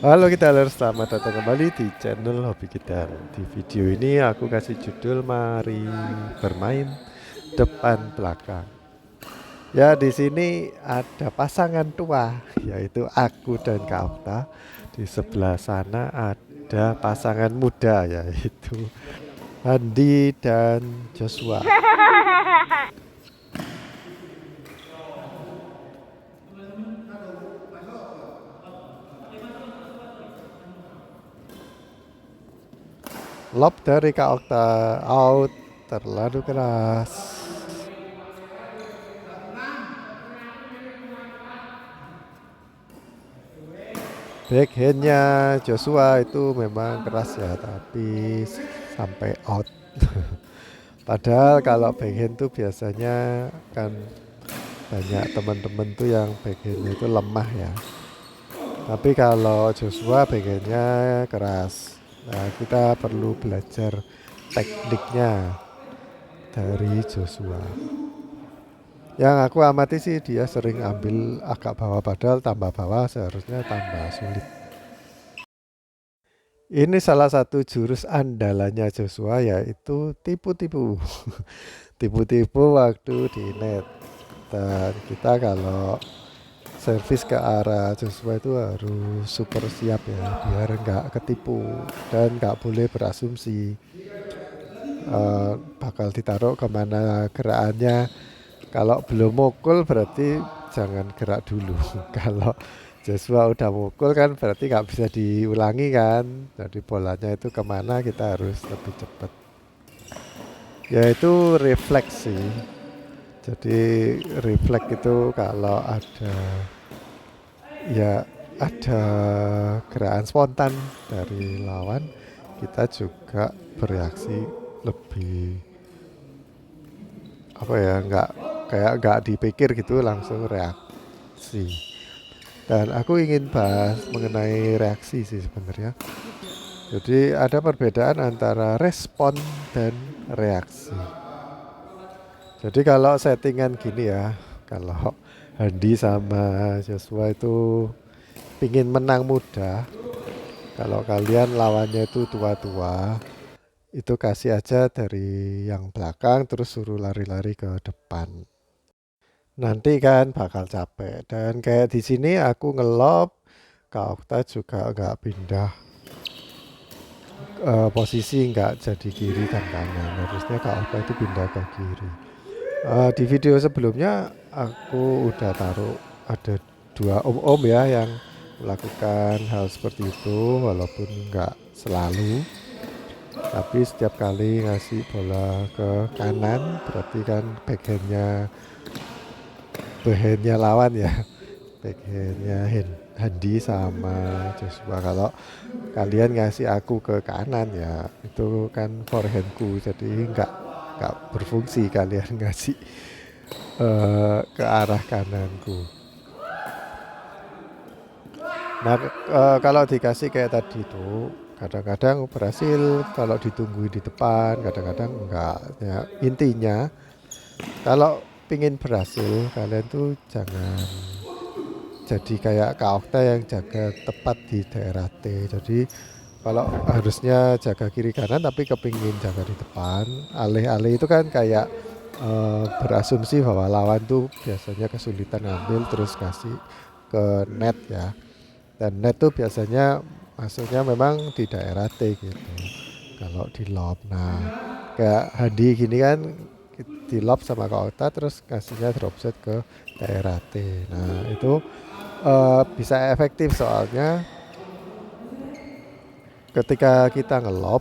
Halo kita selamat datang kembali di channel Hobi Gitar. Di video ini aku kasih judul Mari Bermain Depan Belakang. Ya di sini ada pasangan tua yaitu aku dan Kak Okta. Di sebelah sana ada pasangan muda yaitu Andi dan Joshua. Lob dari Kak Okta out terlalu keras. Backhandnya Joshua itu memang keras ya, tapi sampai out. Padahal kalau backhand tuh biasanya kan banyak teman-teman tuh yang backhandnya itu lemah ya. Tapi kalau Joshua backhandnya keras. Nah kita perlu belajar tekniknya dari Joshua. Yang aku amati sih dia sering ambil agak bawah, padahal tambah bawah seharusnya tambah sulit. Ini salah satu jurus andalannya Joshua yaitu tipu-tipu. Tipu-tipu waktu di net. Dan kita kalau servis ke arah Joshua itu harus super siap ya, biar nggak ketipu dan nggak boleh berasumsi bakal ditaruh kemana gerakannya. Kalau belum mukul berarti jangan gerak dulu. Kalau Joshua udah mukul kan berarti nggak bisa diulangi kan. Jadi bolanya itu kemana kita harus lebih cepat. Yaitu refleks sih. Jadi refleks itu kalau ada ya ada gerakan spontan dari lawan, kita juga bereaksi lebih apa ya, nggak kayak nggak dipikir gitu, langsung reaksi. Dan aku ingin bahas mengenai reaksi sih sebenarnya. Jadi ada perbedaan antara respon dan reaksi. Jadi kalau settingan gini ya, kalau Handi sama Joshua itu pingin menang mudah, kalau kalian lawannya itu tua-tua, itu kasih aja dari yang belakang terus suruh lari-lari ke depan. Nanti kan bakal capek. Dan kayak di sini aku ngelob, Kak Okta juga nggak pindah posisi, nggak jadi kiri dan kanan. Harusnya Kak Okta itu pindah ke kiri. Di video sebelumnya aku udah taruh ada dua om-om ya yang melakukan hal seperti itu, walaupun nggak selalu. Tapi setiap kali ngasih bola ke kanan berarti kan backhandnya lawan ya. Backhandnya Handi sama Joshua. Kalau kalian ngasih aku ke kanan ya itu kan forehandku, jadi nggak berfungsi kalian ngasih ke arah kananku. Nah kalau dikasih kayak tadi itu kadang-kadang berhasil kalau ditungguin di depan, kadang-kadang enggak ya. Intinya kalau pingin berhasil kalian tuh jangan jadi kayak Kak Okta yang jaga tepat di daerah T. Jadi kalau harusnya jaga kiri kanan tapi kepingin jaga di depan, alih-alih itu kan kayak berasumsi bahwa lawan tuh biasanya kesulitan ngambil terus kasih ke net ya. Dan net tuh biasanya masuknya memang di daerah T gitu. Kalau di lob, nah kayak Hadi gini kan di lob sama Kak Okta terus kasihnya drop set ke daerah T. Nah itu bisa efektif soalnya ketika kita ngelob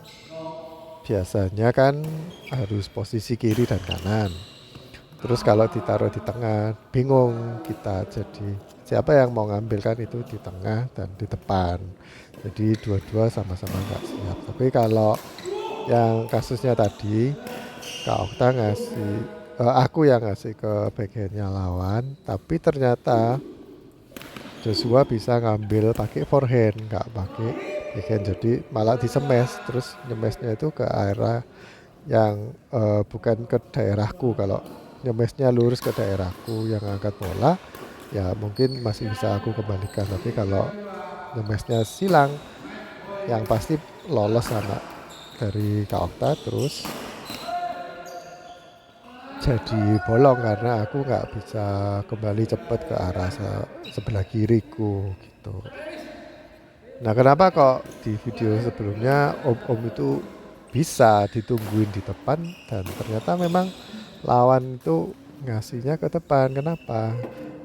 biasanya kan harus posisi kiri dan kanan. Terus kalau ditaruh di tengah bingung kita, jadi siapa yang mau ngambil kan itu di tengah dan di depan. Jadi dua-dua sama-sama nggak siap. Tapi kalau yang kasusnya tadi Kak Okta ngasih aku yang ngasih ke backhandnya lawan, tapi ternyata Joshua bisa ngambil pakai forehand nggak pakai backhand, jadi malah disemes, terus nyemesnya itu ke arah yang bukan ke daerahku. Kalau nyemesnya lurus ke daerahku yang angkat bola ya mungkin masih bisa aku kembalikan, tapi kalau nyemesnya silang, yang pasti lolos sama dari Kak Okta, terus jadi bolong karena aku nggak bisa kembali cepet ke arah sebelah kiriku gitu. Nah, kenapa kok di video sebelumnya om-om itu bisa ditungguin di depan dan ternyata memang lawan itu ngasihnya ke depan. Kenapa?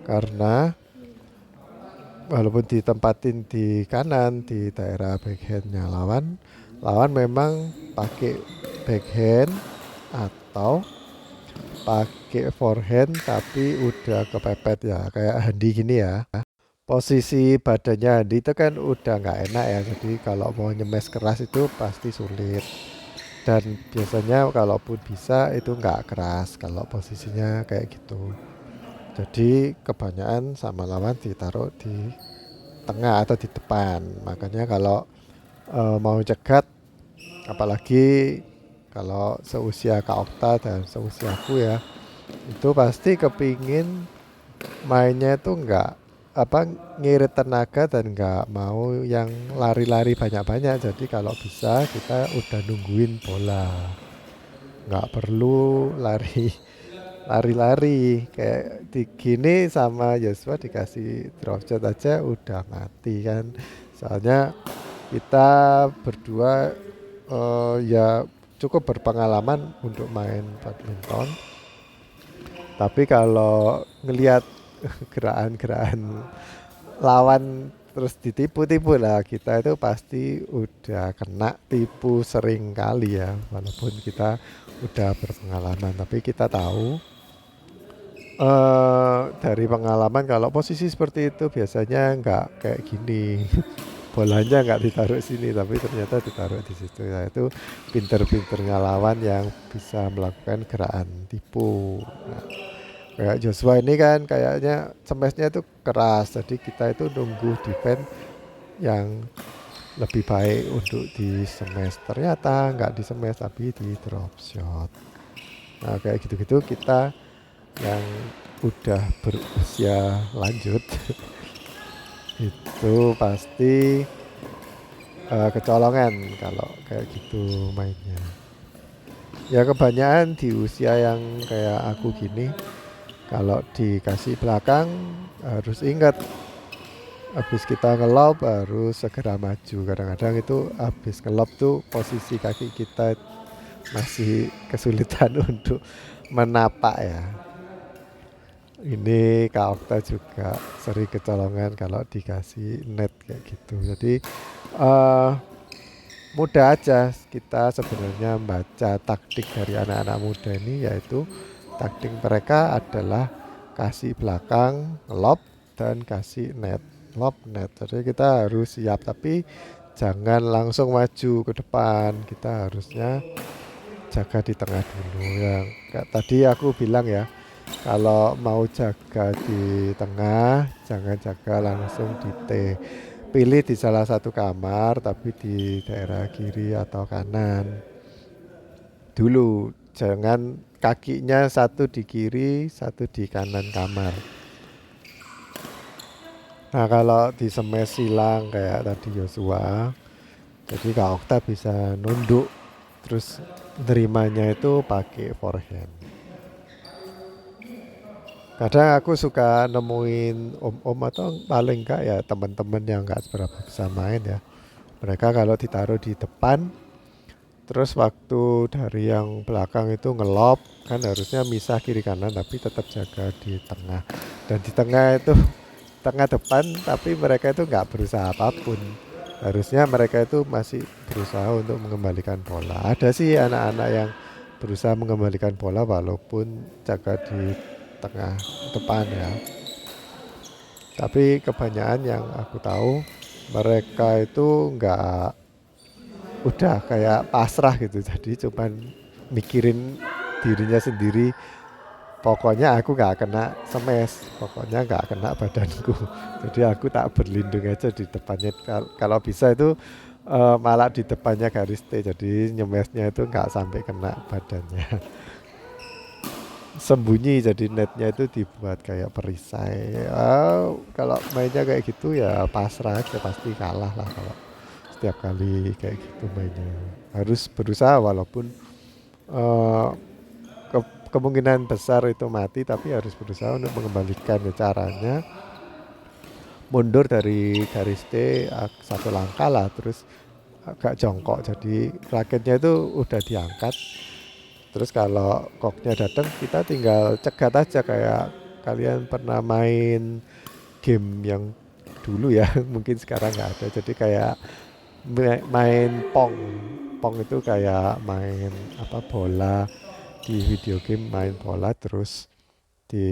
Karena walaupun ditempatin di kanan di daerah backhandnya lawan, lawan memang pakai backhand atau pakai forehand tapi udah kepepet ya, kayak Handi gini ya. Posisi badannya Handi itu kan udah nggak enak ya, jadi kalau mau nyemes keras itu pasti sulit. Dan biasanya kalaupun bisa itu nggak keras kalau posisinya kayak gitu. Jadi kebanyakan sama lawan ditaruh di tengah atau di depan. Makanya kalau mau cegat, apalagi kalau seusia Kak Okta dan seusiaku ya, itu pasti kepingin mainnya itu nggak apa ngirit tenaga dan nggak mau yang lari-lari banyak-banyak. Jadi kalau bisa kita udah nungguin bola, nggak perlu lari-lari kayak gini. Sama Joshua dikasih drop shot aja udah mati kan, soalnya kita berdua ya cukup berpengalaman untuk main badminton. Tapi kalau ngelihat gerakan-gerakan lawan terus ditipu-tipu lah, kita itu pasti udah kena tipu sering kali ya, walaupun kita udah berpengalaman. Tapi kita tahu dari pengalaman kalau posisi seperti itu biasanya nggak kayak gini. Bolanya nggak ditaruh sini tapi ternyata ditaruh di situ. Nah, itu pinter-pinternya lawan yang bisa melakukan gerakan tipu. Nah, kayak Joshua ini kan kayaknya smashnya itu keras, jadi kita itu nunggu defense yang lebih baik untuk di smash. Ternyata nggak di smash tapi di drop shot. Nah, kayak gitu-gitu kita yang udah berusia lanjut itu pasti kecolongan kalau kayak gitu mainnya. Ya kebanyakan di usia yang kayak aku gini, kalau dikasih belakang harus ingat, habis kita ngelob harus segera maju. Kadang-kadang itu habis ngelob tuh posisi kaki kita masih kesulitan untuk menapak ya. Ini Kak Okta juga sering kecolongan kalau dikasih net kayak gitu. Jadi eh mudah aja kita sebenarnya membaca taktik dari anak-anak muda ini, yaitu taktik mereka adalah kasih belakang, lob, dan kasih net, lob, net. Jadi kita harus siap, tapi jangan langsung maju ke depan. Kita harusnya jaga di tengah dulu. Yang tadi aku bilang ya, kalau mau jaga di tengah, jangan jaga langsung di T. Pilih di salah satu kamar tapi di daerah kiri atau kanan dulu. Jangan kakinya satu di kiri, satu di kanan kamar. Nah, kalau di smash silang kayak tadi Joshua, jadi Kak Okta bisa nunduk terus nerimanya itu pakai forehand. Kadang aku suka nemuin om-om atau paling enggak ya teman-teman yang enggak seberapa bisa main ya. Mereka kalau ditaruh di depan, terus waktu dari yang belakang itu ngelob, kan harusnya misah kiri kanan tapi tetap jaga di tengah. Dan di tengah itu tengah depan, tapi mereka itu nggak berusaha apapun. Harusnya mereka itu masih berusaha untuk mengembalikan bola. Ada sih anak-anak yang berusaha mengembalikan bola walaupun jaga di tengah depan ya. Tapi kebanyakan yang aku tahu mereka itu nggak, udah kayak pasrah gitu, jadi cuman mikirin dirinya sendiri. Pokoknya aku nggak kena smash, pokoknya nggak kena badanku. Jadi aku tak berlindung aja di depannya. Kalau bisa itu malah di depannya garis T, jadi nyemesnya itu nggak sampai kena badannya. sembunyi, jadi netnya itu dibuat kayak perisai. Kalau mainnya kayak gitu ya pasrah aja, pasti kalah lah kalau setiap kali kayak gitu mainnya. Harus berusaha walaupun eh, kemungkinan besar itu mati, tapi harus berusaha untuk mengembalikan. Caranya mundur dari garis T satu langkah lah, terus agak jongkok, jadi raketnya itu udah diangkat. Terus kalau koknya datang, kita tinggal cegat aja, kayak kalian pernah main game yang dulu ya, mungkin sekarang nggak ada. Jadi kayak main pong. Pong itu kayak main apa, bola di video game, main bola terus di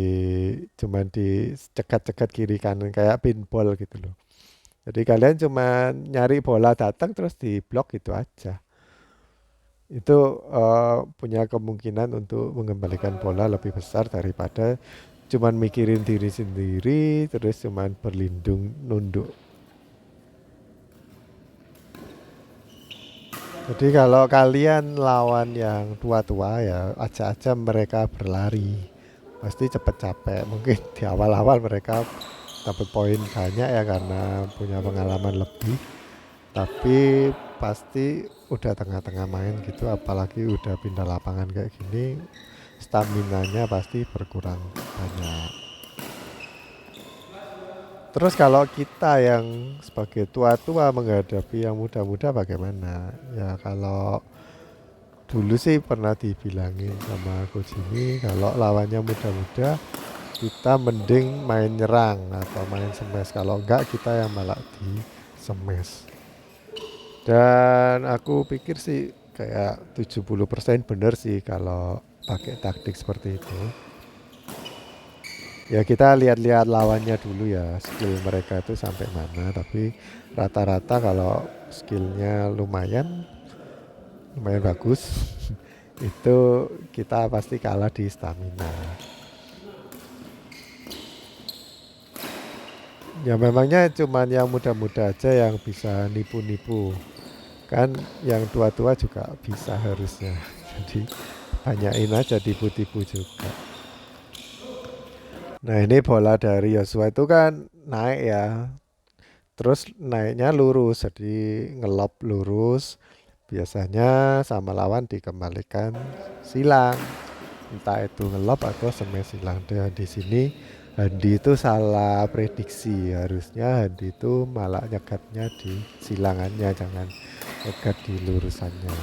cuman dicegat-cegat kiri kanan kayak pinball gitu loh. Jadi kalian cuma nyari bola datang terus diblok gitu aja. Itu punya kemungkinan untuk mengembalikan bola lebih besar daripada cuman mikirin diri sendiri terus cuman berlindung nunduk. Jadi kalau kalian lawan yang tua-tua ya ajak aja mereka berlari. Pasti cepet capek. Mungkin di awal-awal mereka dapat poin banyak ya karena punya pengalaman lebih. Tapi pasti udah tengah-tengah main gitu, apalagi udah pindah lapangan kayak gini, staminanya pasti berkurang banyak. Terus kalau kita yang sebagai tua-tua menghadapi yang muda-muda bagaimana? Ya kalau dulu sih pernah dibilangin sama coach ini, kalau lawannya muda-muda kita mending main nyerang atau main smash. Kalau enggak kita yang malah di smash. Dan aku pikir sih kayak 70% bener sih kalau pakai taktik seperti itu. Ya kita lihat-lihat lawannya dulu ya, skill mereka itu sampai mana. Tapi rata-rata kalau skillnya lumayan lumayan bagus, itu kita pasti kalah di stamina. Ya memangnya cuman yang muda-muda aja yang bisa nipu-nipu. Kan yang tua-tua juga bisa harusnya. Jadi banyakin aja tipu-tipu juga. Nah ini bola dari Yosua itu kan naik ya. Terus naiknya lurus, jadi ngelop lurus. Biasanya sama lawan dikembalikan silang. Entah itu ngelop atau smash silang. Dan di sini Handi itu salah prediksi. Harusnya Handi itu malah nyegatnya di silangannya, jangan nyegat di lurusannya.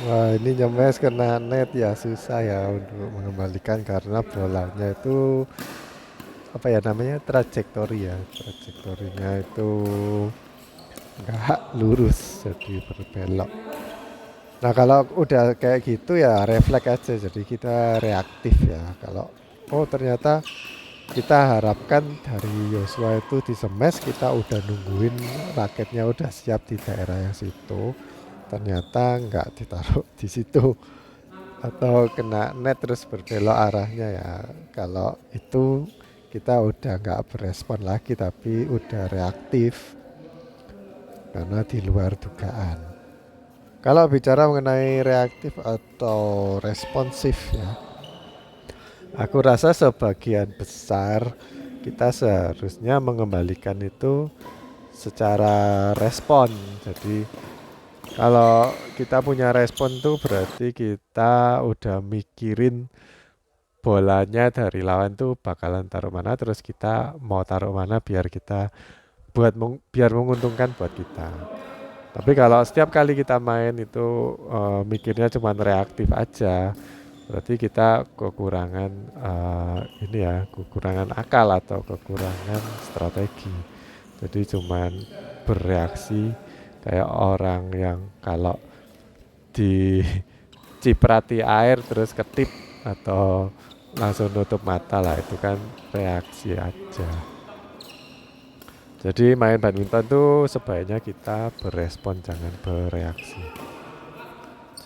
Wah ini nyemes kena net ya, susah ya untuk mengembalikan karena bolanya itu apa ya namanya, trajektori ya, trajektorinya itu nggak lurus, jadi berbelok. Nah kalau udah kayak gitu ya refleks aja, jadi kita reaktif ya. Kalau oh ternyata kita harapkan dari Yosua itu di smash, kita udah nungguin raketnya udah siap di daerah yang situ, ternyata nggak ditaruh di situ atau kena net terus berbelok arahnya ya. Kalau itu kita udah nggak berespon lagi tapi udah reaktif karena di luar dugaan. Kalau bicara mengenai reaktif atau responsif ya, aku rasa sebagian besar kita seharusnya mengembalikan itu secara respon. Jadi kalau kita punya respon tuh berarti kita udah mikirin bolanya dari lawan tuh bakalan taruh mana, terus kita mau taruh mana biar kita biar menguntungkan buat kita. Tapi kalau setiap kali kita main itu mikirnya cuma reaktif aja, berarti kita kekurangan ini ya, kekurangan akal atau kekurangan strategi. Jadi cuman bereaksi kayak orang yang kalau diciprati air terus ketip atau langsung nutup mata lah, itu kan reaksi aja. Jadi main badminton tuh sebaiknya kita berespon, jangan bereaksi.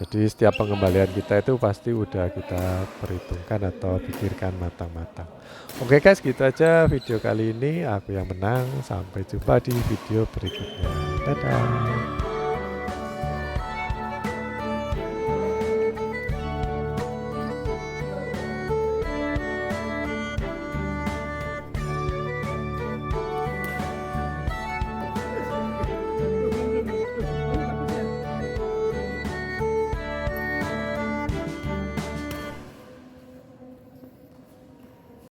Jadi setiap pengembalian kita itu pasti udah kita perhitungkan atau pikirkan matang-matang. Oke guys, gitu aja video kali ini. Aku yang menang. Sampai jumpa di video berikutnya. Dadah.